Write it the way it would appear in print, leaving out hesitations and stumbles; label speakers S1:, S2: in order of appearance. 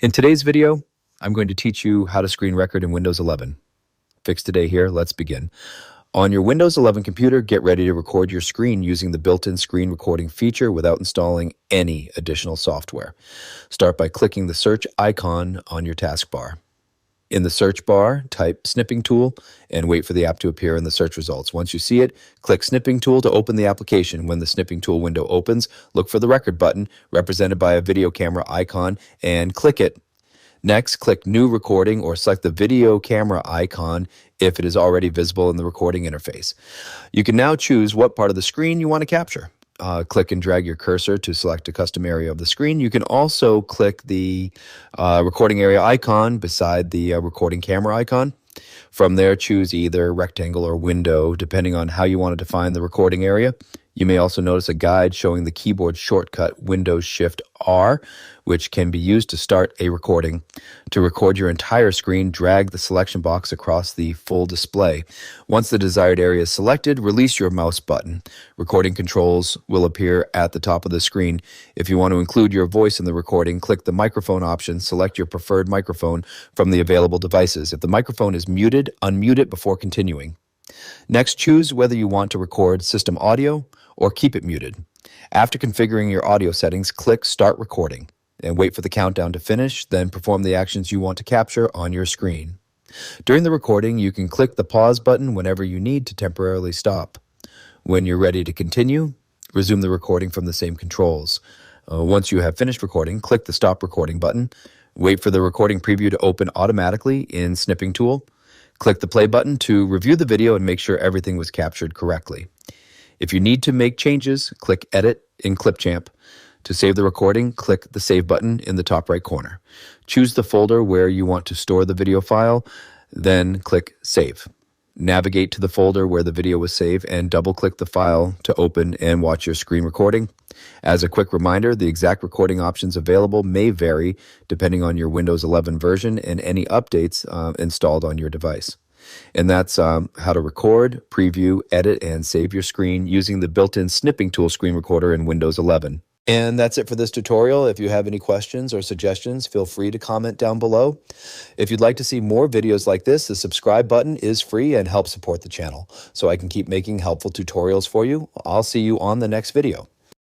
S1: In today's video, I'm going to teach you how to screen record in Windows 11. Fix Today here, let's begin. On your Windows 11 computer, get ready to record your screen using the built-in screen recording feature without installing any additional software. Start by clicking the search icon on your taskbar. In the search bar, type Snipping Tool and wait for the app to appear in the search results. Once you see it, click Snipping Tool to open the application. When the Snipping Tool window opens, look for the record button represented by a video camera icon and click it. Next, click New Recording or select the video camera icon if it is already visible in the recording interface. You can now choose what part of the screen you want to capture. Click and drag your cursor to select a custom area of the screen. You can also click the recording area icon beside the recording camera icon. From there, choose either rectangle or window, depending on how you want to define the recording area. You may also notice a guide showing the keyboard shortcut Windows-Shift-R, which can be used to start a recording. To record your entire screen, drag the selection box across the full display. Once the desired area is selected, release your mouse button. Recording controls will appear at the top of the screen. If you want to include your voice in the recording, click the microphone option. Select your preferred microphone from the available devices. If the microphone is muted, unmute it before continuing. Next, choose whether you want to record system audio or keep it muted. After configuring your audio settings, click Start Recording and wait for the countdown to finish, then perform the actions you want to capture on your screen. During the recording, you can click the pause button whenever you need to temporarily stop. When you're ready to continue, resume the recording from the same controls. Once you have finished recording, click the Stop Recording button. Wait for the recording preview to open automatically in Snipping Tool. Click the play button to review the video and make sure everything was captured correctly. If you need to make changes, click Edit in Clipchamp. To save the recording, click the Save button in the top right corner. Choose the folder where you want to store the video file, then click Save. Navigate to the folder where the video was saved and double-click the file to open and watch your screen recording. As a quick reminder, the exact recording options available may vary depending on your Windows 11 version and any updates installed on your device. And that's how to record, preview, edit, and save your screen using the built-in Snipping Tool screen recorder in Windows 11. And that's it for this tutorial. If you have any questions or suggestions, feel free to comment down below. If you'd like to see more videos like this, the subscribe button is free and helps support the channel so I can keep making helpful tutorials for you. I'll see you on the next video.